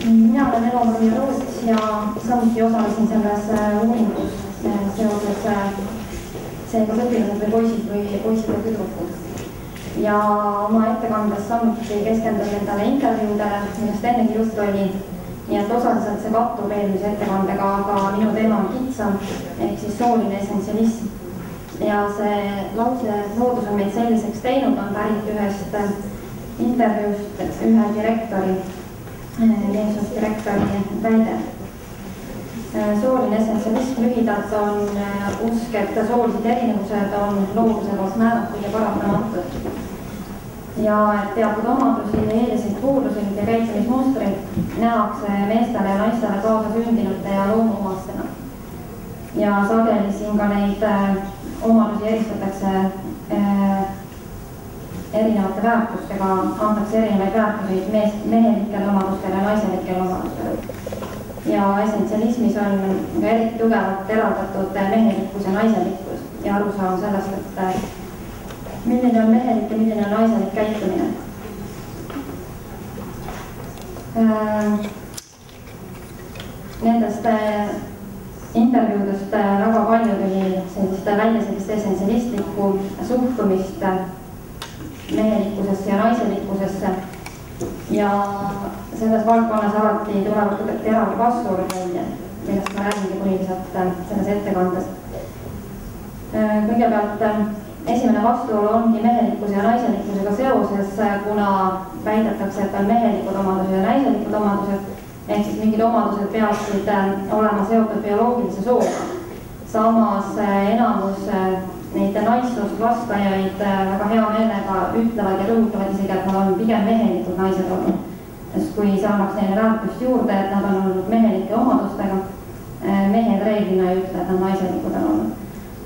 Mina olen Elo-Maria Roots ja samuti osalesin selles uuringus seoses see, kas õpilased või poisid või tüdrukud. Ja oma ettekandes samuti keskendun endale intervjuudele, millest ennegi juttu oli. Nii et osaliselt see kattub eelmise ettekandega, aga minu teema on kitsam, ehk siis sooline essentsialism. Ja see lause loodus on meid selliseks teinud, on pärit ühest intervjuust ühe direktori, direktori väide. Sooline essentsialism lühidalt on usk, et soolised erinevused on looduse poolt määratud ja paratamatud. Ja et teatud omadusi, eeliseid, puuduseid ja käitumismustreid nähakse meestele ja naistele kaasa sündinute ja loomuomastena. Ja sageli siin ka neid omadusi eristatakse erinevate väärtustega, antakse erinevaid väärtuseid mehelikele omadustele ja naiselikele omadustele. Ja essentsialismis on ka eriti tugevalt eraldatud mehelikkus ja naiselikkus ja arusaam sellest, et milline on mehelik ja milline on naiselik käitumine. Nendest intervjuudest väga palju tuli sellist essentsialistlikku suhtumist mehelikkusesse ja naiselikkusesse. Ja selles valdkonnas alati tulevad teravad vastuolud välja, millest ma räägingi põhiliselt selles ettekandes. Kõigepealt esimene vastuolu ongi mehelikkuse ja naiselikkusega seoses, kuna väidetakse, et on mehelikud omadused ja naiselikud omadused, ehk siis mingid omadused peaksid olema seotud bioloogilise sooga. Samas enamus neid naissoost vastajaid väga hea meelega ütlevad ja rõhutavad isegi, et nad on pigem mehelikud naised olnud. Sest kui see annaks neile väärtust juurde, et nad on olnud mehelike omadustega, mehed reeglina ei ütle, et nad naiselikud on olnud.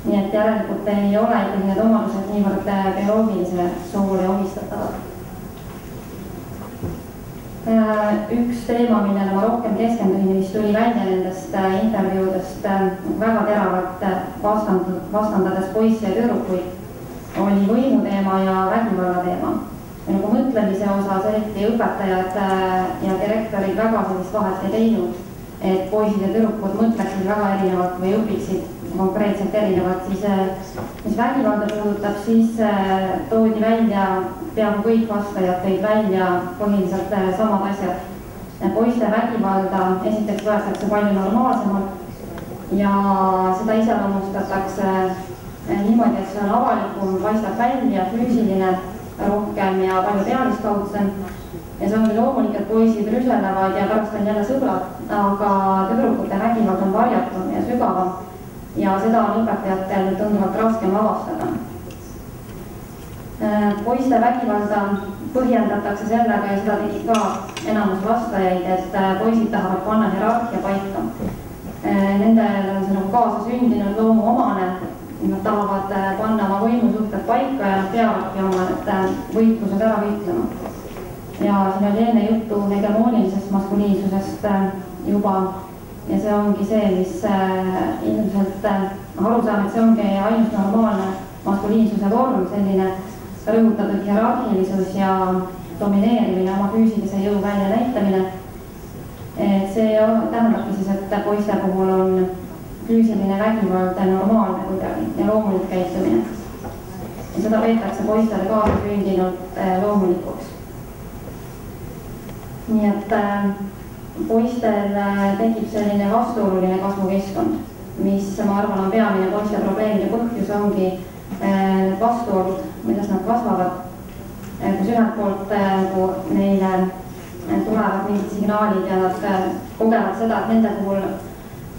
Nii et järelikult ei ole ikkagi need omadused niivõrd bioloogilise soole omistatavad. Üks teema, millele ma rohkem keskendusin, mis tuli välja nendest intervjuudest väga teravalt vastandades poisse ja tüdrukuid, oli võimu teema ja vägivalla teema. Ja nagu mõtlemise osas eriti õpetajad ja direktorid väga sellist vahet ei teinud, et poisid ja tüdrukud mõtleksid väga erinevalt või õpiksid konkreetselt erinevalt, siis mis vägivalda puudutab, siis toodi välja, peaaegu kõik vastajad tõid välja põhiliselt samad asjad. Poiste vägivalda esiteks võetakse palju normaalsemalt ja seda iseloomustatakse niimoodi, et see on avalikum, paistab välja, füüsiline rohkem ja palju pealiskaudsem. Ja see ongi loomulik, et poisid rüselevad ja pärast on jälle sõbrad, aga tüdrukute vägivald on varjatum ja sügavam. Ja seda on õpetajatel tunduvalt raskem avastada. Poiste vägivalda põhjendatakse sellega ja seda tegid ka enamus vastajaid, et poisid tahavad panna hierarhia paika. Nendel on see nagu kaasa sündinud loomu omane, nad tahavad panna oma võimusuhted paika ja nad peavadki oma võitlused ära võitlema. Ja siin oli enne juttu hegemoonilisest maskuliinsusest juba. Ja see ongi see, mis ilmselt arusaam, et see ongi ainus normaalne maskuliinsuse vorm, selline rõhutatud hierarhilisus ja domineerimine, oma füüsilise jõu välja näitamine. See tähendabki siis, et poiste puhul on füüsiline vägivald normaalne kuidagi ja loomulik käitumine. Ja seda peetakse poistele kaasa sündinud loomulikuks. Nii et poistel tekib selline vastuoluline kasvukeskkond, mis ma arvan on peamine poiste probleemide põhjus ongi vastuolud, milles nad kasvavad. Kus ühelt poolt neile tulevad mingid signaalid ja nad kogevad seda, et nende puhul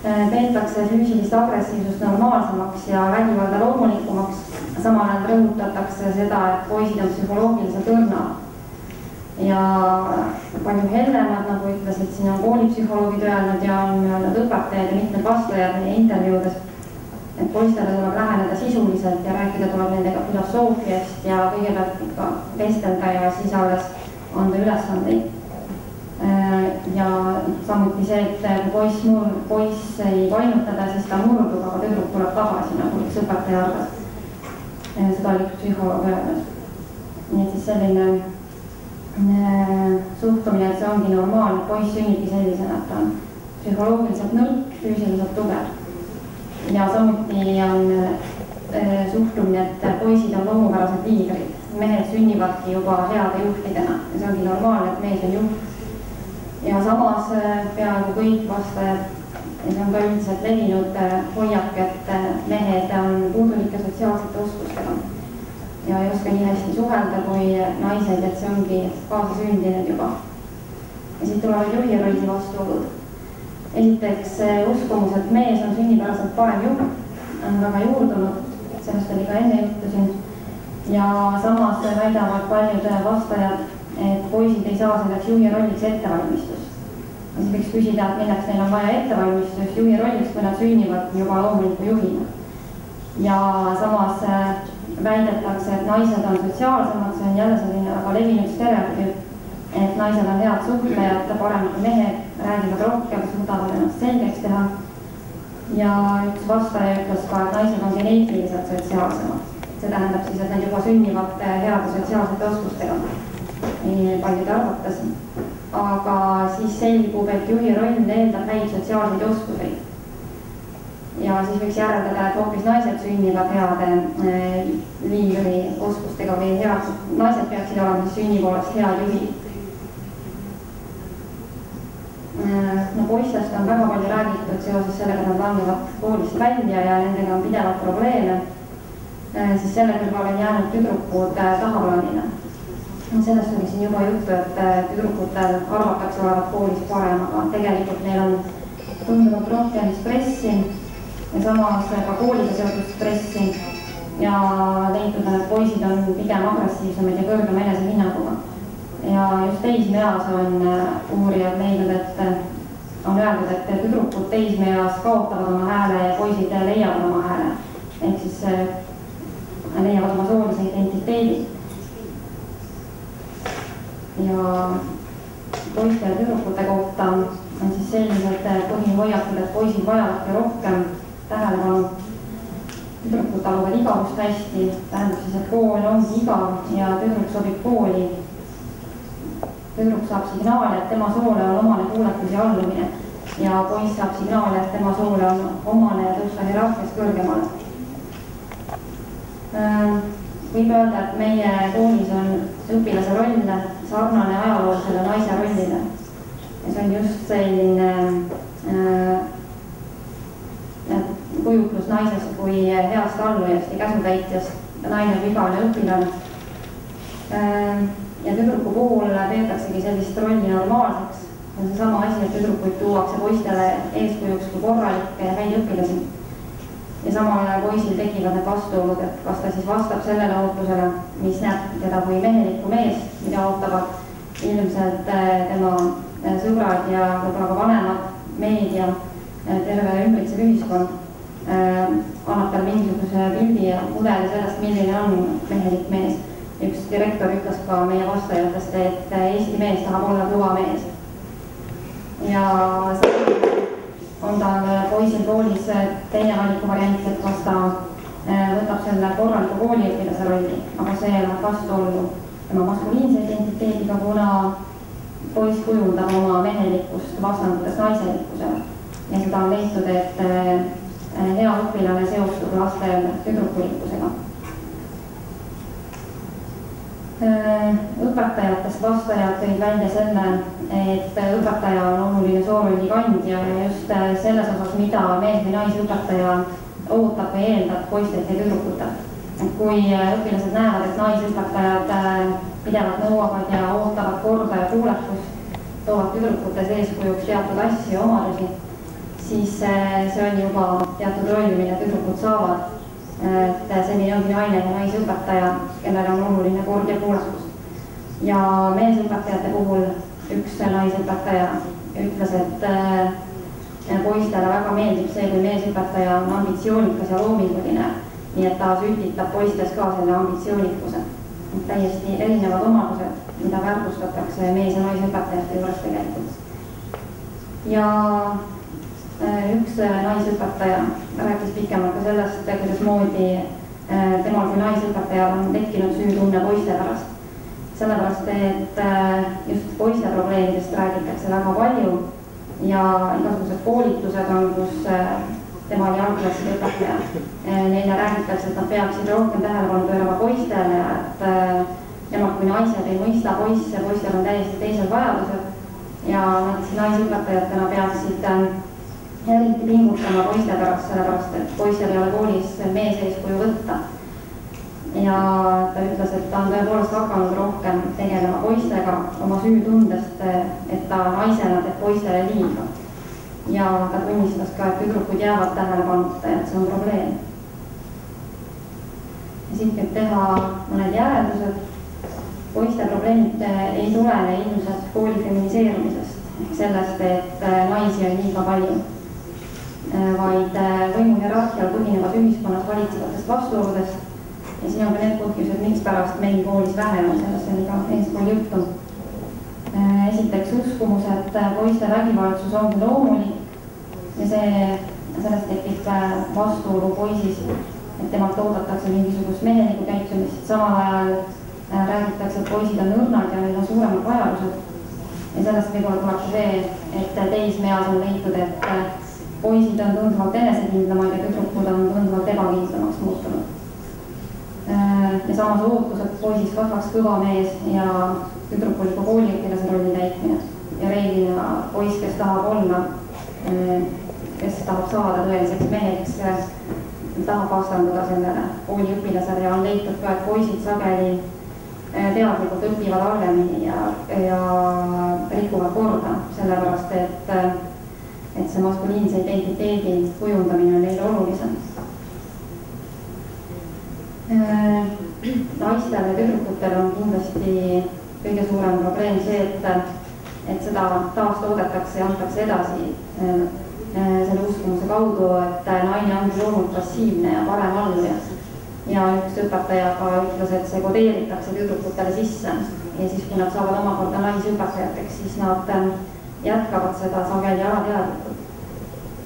peetakse füüsilist agressiivsust normaalsemaks ja vägivalda loomulikumaks. Samal ajal rõhutatakse seda, et poisid on psühholoogiliselt õrnad ja palju hellemad, nagu ütlesid, siin on koolipsühholoogid öelnud ja on öelnud õpetajad ja mitmed vastajad meie intervjuudes, et poistele tuleb läheneda sisuliselt ja rääkida tuleb nendega filosoofiast ja kõigepealt ka vestelda ja siis alles anda ülesandeid. Ja samuti see, et kui poiss ei vainutada, siis ta murdub, aga tüdruk tuleb tagasi, nagu üks õpetaja arvas. Seda oli üks psühholoog öelnud. Nii et siis selline suhtumine, et see ongi normaalne, poiss sünnibki sellisena, et ta on psühholoogiliselt nõrk, füüsiliselt tugev. Ja samuti on suhtumine, et poisid on loomupärased liidrid. Mehed sünnivadki juba heade juhtidena ja see ongi normaalne, et mees on juht. Ja samas peaaegu kõik vastajad, ja see on ka üldiselt levinud hoiak, et mehed on puudulike sotsiaalsete oskustega ja ei oska nii hästi suhelda kui naised, et see ongi kaasasündinud juba. Ja siit tulevad juhi rolli vastuolud. Esiteks uskumus, et mees on sünnipäraselt parem juht, on väga juurdunud, sellest oli ka enne juttu siin. Ja samas väidavad paljud vastajad, et poisid ei saa selleks juhi rolliks ettevalmistust. Siis võiks küsida, et milleks neil on vaja ettevalmistust juhi rolliks, kui nad sünnivad juba loomuliku juhina. Ja samas väidetakse, et naised on sotsiaalsemad, see on jälle selline väga levinud stereotüüp, et naised on head suhtlejad, paremad kui mehed, räägivad rohkem, suudavad ennast selgeks teha. Ja üks vastaja ütles ka, et naised on geneetiliselt sotsiaalsemad. See tähendab siis, et nad juba sünnivad heade sotsiaalsete oskustega, paljude arvates. Aga siis selgub, et juhi roll eeldab häid sotsiaalseid oskuseid. Ja siis võiks järeldada, et hoopis naised sünnivad heade liidri oskustega või naised peaksid olema sünnipoolest head juhid. No poistest on väga palju räägitud seoses sellega, nad langevad koolist välja ja nendega on pidevalt probleeme. Siis selle kõrval on jäänud tüdrukud tahaplaanile. Sellest oli siin juba juttu, et tüdrukutel arvatakse olevat koolis parem, aga tegelikult neil on tunduvalt rohkem stressi ja samas ka kooliga seotud stressi ja leitud, et poisid on pigem agressiivsemad ja kõrgema enesehinnanguga. Ja just teismeeas on uurijad leidnud, et on öeldud, et tüdrukud teismeeas kaotavad oma hääle ja poisid leiavad oma hääle. Ehk siis leiavad oma soolise identiteedi. Ja poiste ja tüdrukute kohta on siis sellised põhihoiakud, et poisid vajavadki rohkem tähelepanu. Tüdrukud taluvad igavust hästi, tähendab siis, et kool ongi igav ja tüdruk sobib kooli. Tüdruk saab signaale, et tema soole on omane kuuletus ja allumine ja poiss saab signaale, et tema soole on omane ja tõusta hierarhias kõrgemale. Võib öelda, et meie koolis on õpilase roll sarnane ajaloolisele naise rollile. Ja see on just selline kujutlus naisest kui heast allujast ja käsutäitjast. Naine on vigane õpilane. Ja tüdruku puhul peetaksegi sellist rolli normaalseks. On see sama asi, et tüdrukuid tuuakse poistele eeskujuks kui korralikke ja häid õpilasi. Ja samal ajal poisil tekivad need vastuolud, et kas ta siis vastab sellele ootusele, mis näeb teda kui mehelikku meest, mida ootavad ilmselt tema sõbrad ja võib-olla ka vanemad, meedia, terve ümbritsev ühiskond annab tal mingisuguse pildi ja mudeli sellest, milline on mehelik mees. Üks direktor ütles ka meie vastajatest, et Eesti mees tahab olla kõva mees. Ja on tal poisil koolis teine valikuvariant, et kas ta võtab selle korraliku kooliõpilase rolli, aga see läheb vastuollu tema maskuliinse identiteediga, kuna poiss kujundab oma mehelikkust vastandades naiselikkusele. Ja seda on leitud, et hea õpilane seostub laste tüdrukulikkusega. Õpetajatest vastajad tõid välja selle, et õpetaja on oluline soorolli kandja ja just selles osas, mida mees- või naisõpetaja ootab või eeldab poistelt ja tüdrukutelt. Kui õpilased näevad, et naisõpetajad pidevalt nõuavad ja ootavad korda ja kuuletust, toovad tüdrukutes eeskujuks teatud asju ja omadusi, siis see on juba teatud roll, mille tüdrukud saavad. Et selline ongi naine ja naisõpetaja, kellel on oluline kord ja kuuletus. Ja meesõpetajate puhul üks naisõpetaja ütles, et poistele väga meeldib see, kui meesõpetaja on ambitsioonikas ja loominguline, nii et ta sütitab poistes ka selle ambitsioonikuse. Täiesti erinevad omadused, mida väärtustatakse mees- ja naisõpetajate juures tegelikult. Ja üks naisõpetaja rääkis pikemalt ka sellest, kuidas moodi temal kui naisõpetajal on tekkinud süütunne poiste pärast. sellepärast, et just poiste probleemidest räägitakse väga palju ja igasugused koolitused on, kus tema oli algklasside õpetaja. Neile räägitakse, et nad peaksid rohkem tähelepanu pöörama poistele ja et nemad kui naised ei mõista poisse, poistel on täiesti teised vajadused ja näiteks naisõpetajatena peaksid eriti pingutama poiste pärast, sellepärast, et poistel ei ole koolis mees eeskuju võtta. Ja ta ütles, et ta on tõepoolest hakanud rohkem tegelema poistega oma süütundest, et ta naisena teeb poistele liiga. Ja ta tunnistas ka, et tüdrukud jäävad tähelepanuta ja et see on probleem. Ja siit võib teha mõned järeldused. Poiste probleemid ei tulene ilmselt kooli feminiseerumisest, ehk sellest, et naisi on liiga palju, vaid võimuhierarhial põhinevas ühiskonnas valitsevatest vastuoludest. Ja siin on ka need põhjused, miks pärast meil koolis vähem on, sellest oli ka eespool juttu. Esiteks uskumus, et poiste vägivaldsus ongi loomulik ja sellest tekib vastuolu poisis, et temalt oodatakse mingisugust mehelikku käitumist. Samal ajal räägitakse, et poisid on õrnad ja neil on suuremad vajadused. Ja sellest võib-olla tuleb see, et teismeas on leitud, et poisid on tunduvalt enesekindlamad ja tüdrukud on tunduvalt ebakindlamaks muutunud. Ja samas ootus, et poisis kasvaks kõva mees ja tüdrukul ikka kooliõpilase rolli täitmine. Ja reeglina poiss, kes tahab olla, kes tahab saada tõeliseks meheks, tahab vastanduda sellele kooliõpilasele ja on leitud ka, et poisid sageli teadlikult õpivad halvemini ja rikuvad korda, sellepärast, et see maskuliinse identiteedi kujundamine on neile olulisem. Naistel ja tüdrukutel on kindlasti kõige suurem probleem see, et seda taastoodetakse ja antakse edasi selle uskumuse kaudu, et naine ongi loomult passiivne ja parem alluja. Ja üks õpetaja ka ütles, et see kodeeritakse tüdrukutele sisse ja siis, kui nad saavad omakorda naisõpetajateks, siis nad jätkavad seda sageli alateadlikult.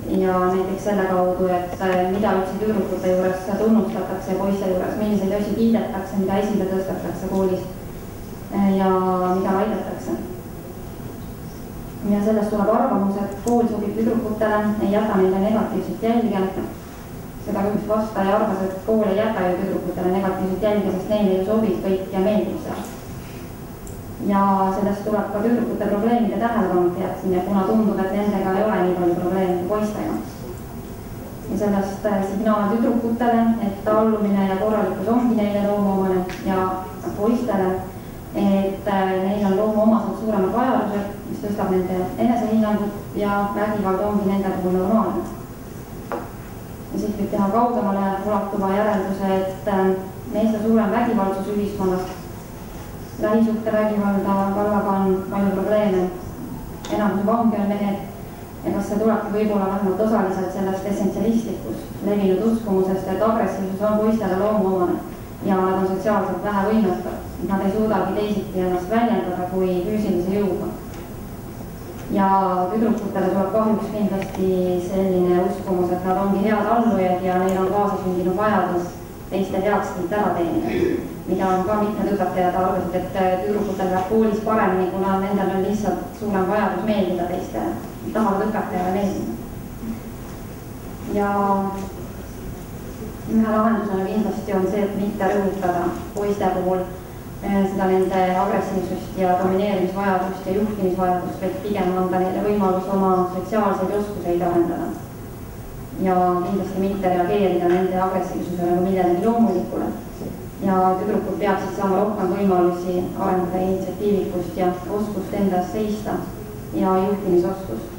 Ja näiteks selle kaudu, et mida üldse tüdrukute juures tunnustatakse ja poiste juures, milliseid asju kiidetakse, mida esile tõstetakse koolis ja mida väidetakse. Ja sellest tuleb arvamus, et kool sobib tüdrukutele, ei jäta neile negatiivset jälge. Seda ka üks vastaja arvas, et kool ei jäta ju tüdrukutele negatiivset jälge, sest neile ju sobib kõik ja meeldib seal. Ja sellest tuleb ka tüdrukute probleemide tähelepanuta jätmine, kuna tundub, et nendega ei ole nii palju probleeme kui poistega. Ja sellest signaal tüdrukutele, et allumine ja korralikkus ongi neile loomuomane ja poistele, et neil on loomuomaselt suuremad vajadused, mis tõstab nende enesehinnangut ja vägivald ongi nende puhul normaalne. Ja siit võib teha kaugemale ulatuva järelduse, et meeste suurem vägivaldsus ühiskonnas, lähisuhte vägivalda, vallaga on palju probleeme, enamus vangi on mehed ja kas see tulebki võib-olla vähemalt osaliselt sellest essentsialistlikust levinud uskumusest, et agressiivsus on poistele loomuomane ja nad on sotsiaalselt vähe võimetud. Nad ei suudagi teisiti ennast väljendada kui füüsilise jõuga. Ja tüdrukutele tuleb kahjuks kindlasti selline uskumus, et nad ongi head allujad ja neil on kaasasündinud vajadus teiste heakskiit ära teenida, mida on ka mitmed õpetajad arvasid, et tüdrukutel läheb koolis paremini, kuna nendel on lihtsalt suurem vajadus meeldida teistele, tahavad õpetajale meeldida. Ja ühe lahendusena kindlasti on see, et mitte rõhutada poiste puhul seda nende agressiivsust ja domineerimisvajadust ja juhtimisvajadust, vaid pigem anda neile võimalus oma sotsiaalseid oskuseid arendada. Ja kindlasti mitte reageerida nende agressiivsusele kui millelegi loomulikule. Ja tüdrukud peaksid saama rohkem võimalusi arendada initsiatiivikust ja oskust endas seista ja juhtimisoskust.